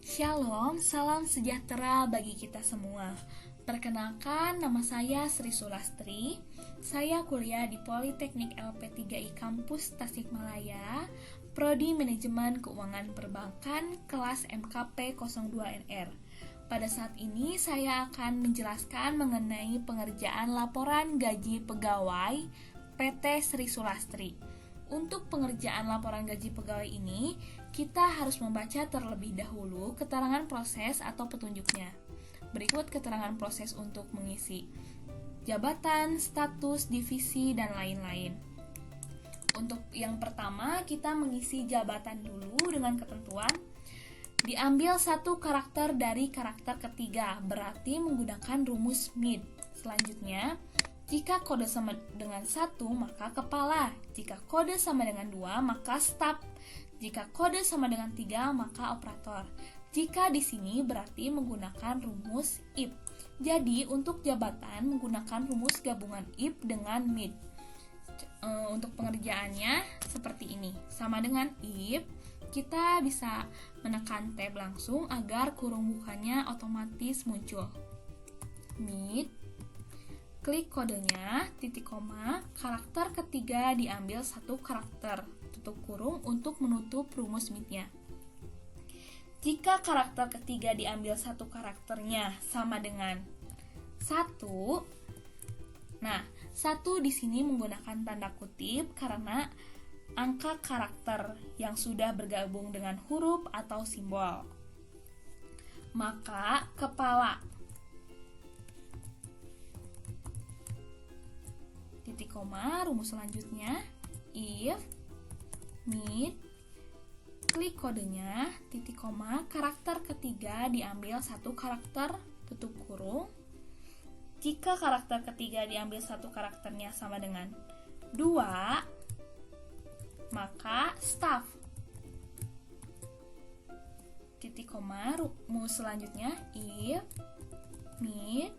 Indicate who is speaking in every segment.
Speaker 1: Shalom, salam sejahtera bagi kita semua. Perkenalkan, nama saya Sri Sulastri. Saya kuliah di Politeknik LP3I Kampus Tasikmalaya, Prodi Manajemen Keuangan Perbankan, kelas MKP 02NR. Pada saat ini saya akan menjelaskan mengenai pengerjaan laporan gaji pegawai PT Sri Sulastri. Untuk pengerjaan laporan gaji pegawai ini, kita harus membaca terlebih dahulu keterangan proses atau petunjuknya. Berikut keterangan proses untuk mengisi jabatan, status, divisi, dan lain-lain. Untuk yang pertama, kita mengisi jabatan dulu dengan ketentuan diambil satu karakter dari karakter ketiga, berarti menggunakan rumus MID. Selanjutnya, jika kode sama dengan 1, maka kepala. Jika kode sama dengan 2, maka staf. Jika kode sama dengan 3, maka operator. Jika di sini berarti menggunakan rumus if. Jadi, untuk jabatan menggunakan rumus gabungan if dengan MID. Untuk pengerjaannya seperti ini. Sama dengan if, kita bisa menekan tab langsung agar kurung bukanya otomatis muncul. MID, klik kodenya, titik koma, karakter ketiga diambil satu karakter, tutup kurung untuk menutup rumus MID-nya. Jika karakter ketiga diambil satu karakternya sama dengan 1, nah 1 di sini menggunakan tanda kutip karena angka karakter yang sudah bergabung dengan huruf atau simbol. Maka kepala, titik koma, rumus selanjutnya if MID, klik kodenya, titik koma, karakter ketiga diambil satu karakter, tutup kurung. Jika karakter ketiga diambil satu karakternya sama dengan 2, maka staf. Titik koma, rumus selanjutnya if MID,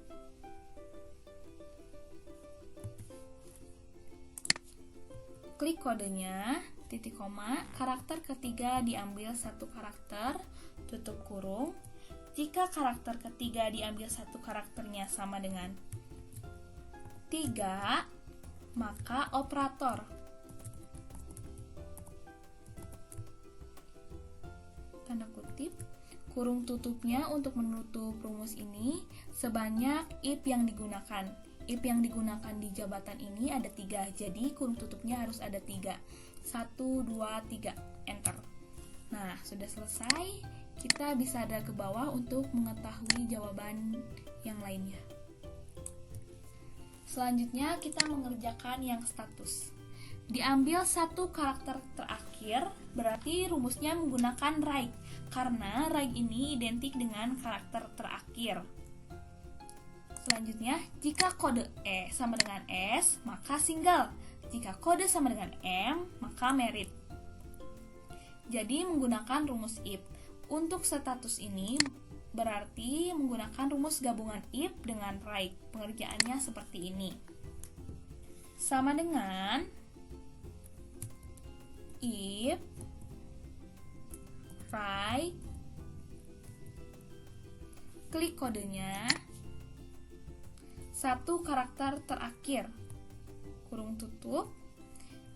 Speaker 1: klik kodenya, titik koma, karakter ketiga diambil satu karakter, tutup kurung. Jika karakter ketiga diambil satu karakternya sama dengan 3, maka operator. Tanda kutip, kurung tutupnya untuk menutup rumus ini sebanyak if yang digunakan. If yang digunakan di jabatan ini ada 3, jadi kurung tutupnya harus ada 3. 1, 2, 3, enter. Nah, sudah selesai. Kita bisa ada ke bawah untuk mengetahui jawaban yang lainnya. Selanjutnya kita mengerjakan yang status. Diambil satu karakter terakhir, berarti rumusnya menggunakan right, karena right ini identik dengan karakter terakhir. Selanjutnya, jika kode E sama dengan S, maka single. Jika kode sama dengan M, maka merit. Jadi menggunakan rumus if. Untuk status ini berarti menggunakan rumus gabungan if dengan right. Pengerjaannya seperti ini. Sama dengan if right, klik kodenya, satu karakter terakhir, kurung tutup.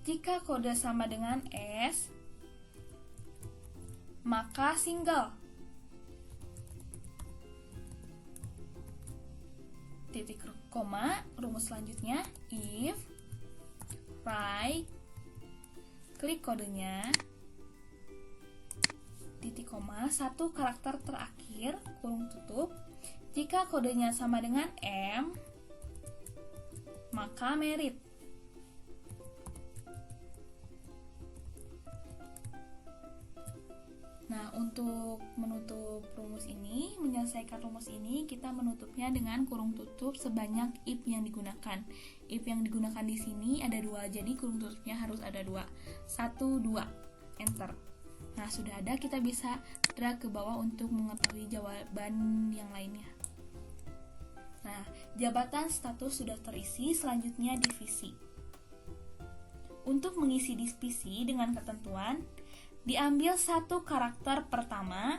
Speaker 1: Jika kode sama dengan S, maka single. Titik koma, rumus selanjutnya if right, klik kodenya, titik koma, satu karakter terakhir, kurung tutup. Jika kodenya sama dengan M, maka merit. Nah, untuk menutup rumus ini, menyelesaikan rumus ini, kita menutupnya dengan kurung tutup sebanyak if yang digunakan. If yang digunakan di sini ada 2, jadi kurung tutupnya harus ada 2. 1, 2, enter. Nah, sudah ada, kita bisa drag ke bawah untuk mengetahui jawaban yang lainnya. Nah, jabatan status sudah terisi, selanjutnya divisi. Untuk mengisi divisi dengan ketentuan, diambil satu karakter pertama,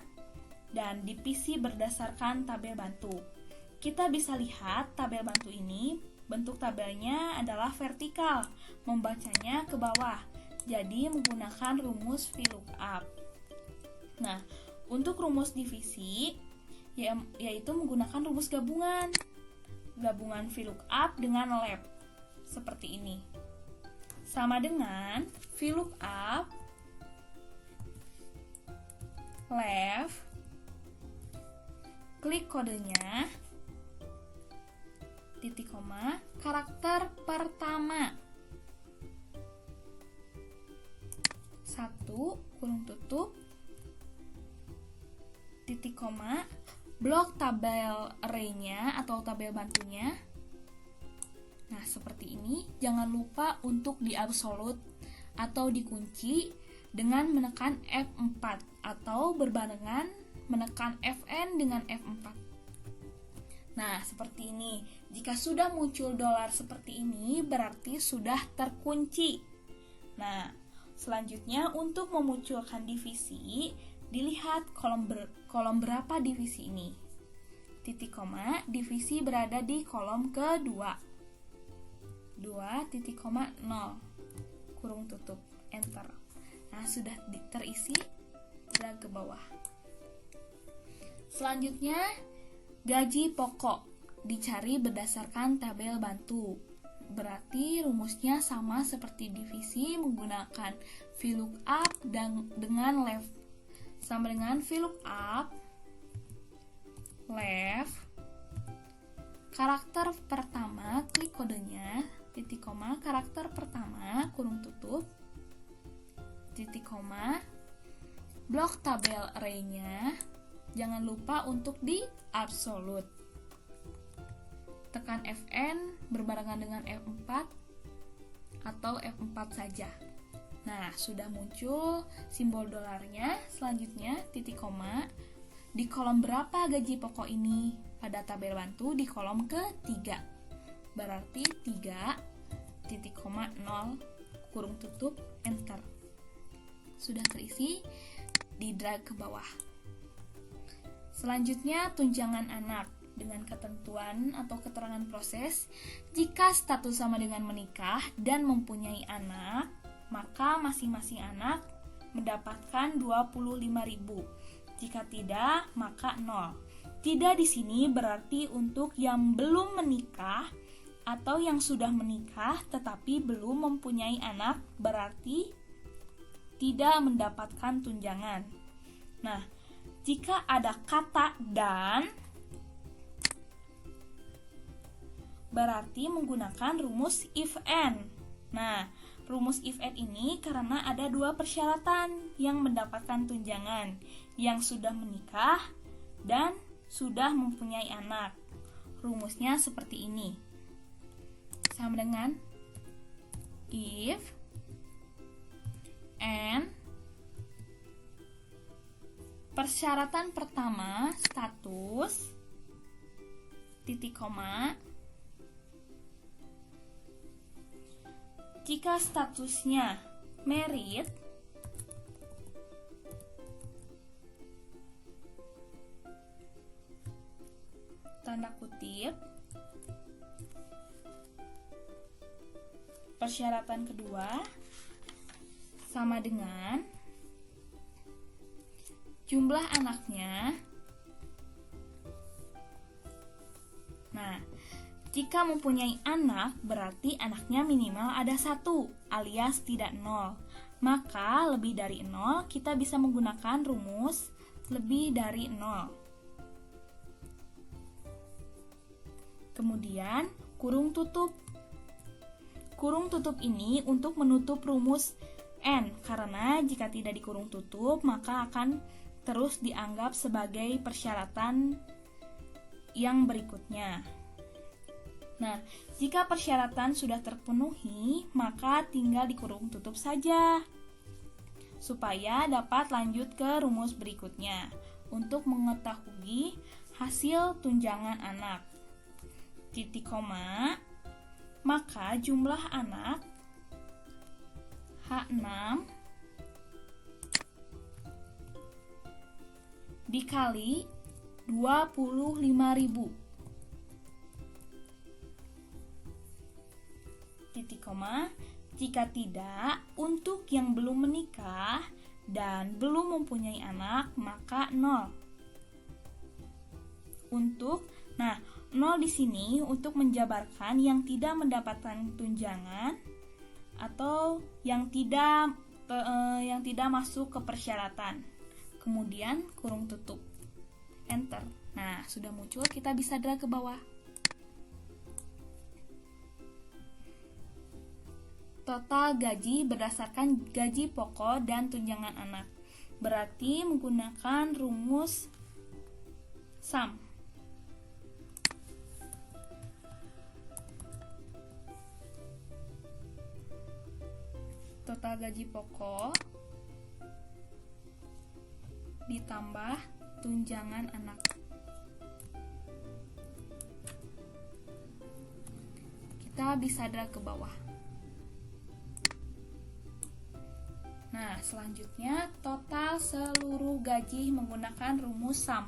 Speaker 1: dan divisi berdasarkan tabel bantu. Kita bisa lihat tabel bantu ini, bentuk tabelnya adalah vertikal, membacanya ke bawah, jadi menggunakan rumus VLOOKUP. Nah, untuk rumus divisi, yaitu menggunakan rumus gabungan VLOOKUP dengan left, seperti ini. Sama dengan VLOOKUP left, klik kodenya, titik koma, karakter pertama 1, kurung tutup, titik koma, blok tabel array-nya atau tabel bantunya. Nah, seperti ini. Jangan lupa untuk diabsolut atau dikunci dengan menekan F4 atau berbarengan menekan Fn dengan F4. Nah, seperti ini. Jika sudah muncul dolar seperti ini, berarti sudah terkunci. Nah, selanjutnya untuk memunculkan divisi, dilihat kolom berapa divisi ini. Titik koma, divisi berada di kolom kedua. 2, titik koma, 0. Kurung tutup, enter. Nah, sudah terisi, drag ke bawah. Selanjutnya, gaji pokok dicari berdasarkan tabel bantu. Berarti rumusnya sama seperti divisi, menggunakan VLOOKUP dan dengan left. Sama dengan VLOOKUP left, karakter pertama, klik kodenya, titik koma, karakter pertama, kurung tutup, titik koma, blok tabel array-nya, jangan lupa untuk di absolute. Tekan Fn berbarengan dengan F4 atau F4 saja. Nah, sudah muncul simbol dolarnya. Selanjutnya, titik koma. Di kolom berapa gaji pokok ini? Pada tabel bantu di kolom ketiga. Berarti 3, titik koma, 0, kurung tutup, enter. Sudah terisi, di drag ke bawah. Selanjutnya, tunjangan anak. Dengan ketentuan atau keterangan proses, jika status sama dengan menikah dan mempunyai anak, maka masing-masing anak mendapatkan 25.000. Jika tidak, maka 0. Tidak di sini berarti untuk yang belum menikah atau yang sudah menikah tetapi belum mempunyai anak, berarti tidak mendapatkan tunjangan. Nah, jika ada kata dan, berarti menggunakan rumus if and. Nah, rumus if and ini karena ada 2 persyaratan yang mendapatkan tunjangan, yang sudah menikah dan sudah mempunyai anak. Rumusnya seperti ini. Sama dengan if and, persyaratan pertama status, titik koma, jika statusnya married, tanda kutip, persyaratan kedua sama dengan jumlah anaknya. Nah, jika mempunyai anak, berarti anaknya minimal ada 1, alias tidak 0. Maka lebih dari 0, kita bisa menggunakan rumus lebih dari 0. Kemudian, kurung tutup. Kurung tutup ini untuk menutup rumus N, karena jika tidak dikurung tutup, maka akan terus dianggap sebagai persyaratan yang berikutnya. Nah, jika persyaratan sudah terpenuhi, maka tinggal dikurung tutup saja, supaya dapat lanjut ke rumus berikutnya untuk mengetahui hasil tunjangan anak. Titik koma, maka jumlah anak H6 dikali 25.000. Titik koma. Jika tidak, untuk yang belum menikah dan belum mempunyai anak, maka 0. Nol di sini untuk menjabarkan yang tidak mendapatkan tunjangan atau yang tidak masuk ke persyaratan. Kemudian kurung tutup. Enter. Nah, sudah muncul, kita bisa drag ke bawah. Total gaji berdasarkan gaji pokok dan tunjangan anak. Berarti menggunakan rumus SUM. Total gaji pokok ditambah tunjangan anak. Kita bisa drag ke bawah. Nah, selanjutnya total seluruh gaji menggunakan rumus SUM.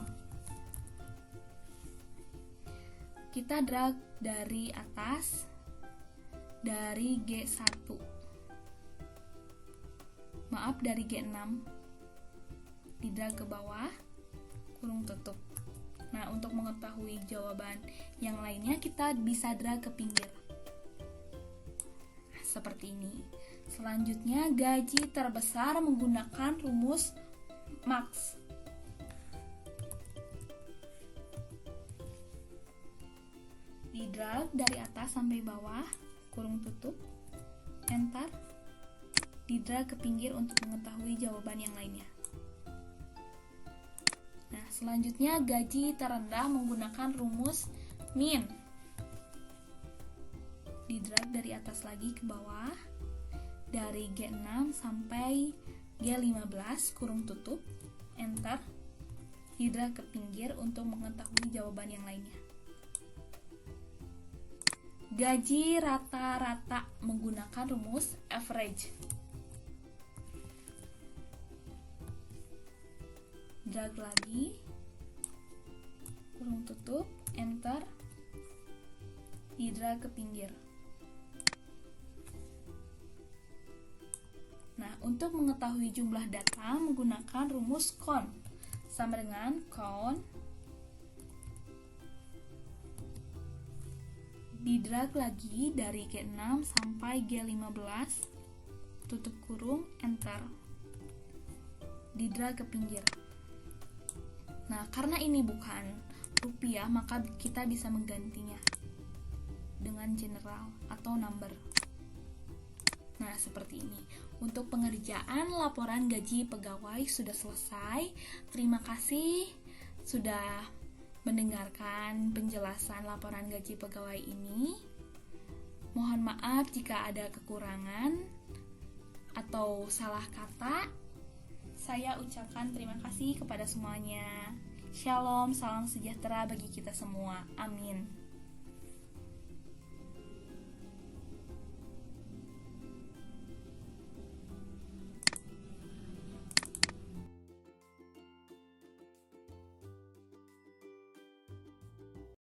Speaker 1: Kita drag dari atas, dari G1. Maaf, dari G6. Didrag ke bawah, kurung tutup. Nah, untuk mengetahui jawaban yang lainnya, kita bisa drag ke pinggir. Seperti ini. Selanjutnya, gaji terbesar menggunakan rumus MAX. Didrag dari atas sampai bawah, kurung tutup, enter. Didrag ke pinggir untuk mengetahui jawaban yang lainnya. Nah, selanjutnya gaji terendah menggunakan rumus MIN. Didrag dari atas lagi ke bawah, dari G6 sampai G15, kurung tutup, enter. Didrag ke pinggir untuk mengetahui jawaban yang lainnya. Gaji rata-rata menggunakan rumus average. Drag lagi, kurung tutup, enter. Didrag ke pinggir. Nah, untuk mengetahui jumlah data menggunakan rumus count. Sama dengan count. Didrag lagi dari G6 sampai G15. Tutup kurung, enter. Didrag ke pinggir. Nah, karena ini bukan rupiah, maka kita bisa menggantinya dengan general atau number. Nah, seperti ini. Untuk pengerjaan laporan gaji pegawai sudah selesai. Terima kasih sudah mendengarkan penjelasan laporan gaji pegawai ini. Mohon maaf jika ada kekurangan atau salah kata. Saya ucapkan terima kasih kepada semuanya. Shalom, salam sejahtera bagi kita semua. Amin.